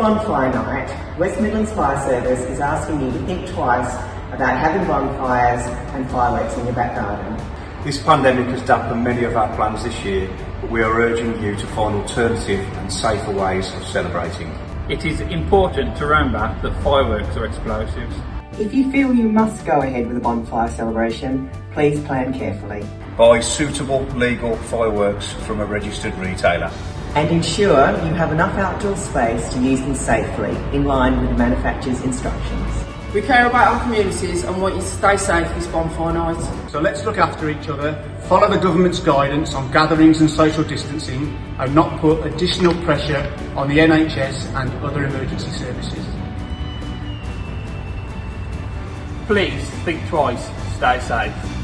Bonfire Night, West Midlands Fire Service is asking you to think twice about having bonfires and fireworks in your back garden. This pandemic has dampened many of our plans this year, but we are urging you to find alternative and safer ways of celebrating. It is important to remember that fireworks are explosives. If you feel you must go ahead with a bonfire celebration, please plan carefully. Buy suitable legal fireworks from a registered retailer. And ensure you have enough outdoor space to use them safely, in line with the manufacturer's instructions. We care about our communities and want you to stay safe this bonfire night. So let's look after each other, follow the government's guidance on gatherings and social distancing, and not put additional pressure on the NHS and other emergency services. Please think twice, stay safe.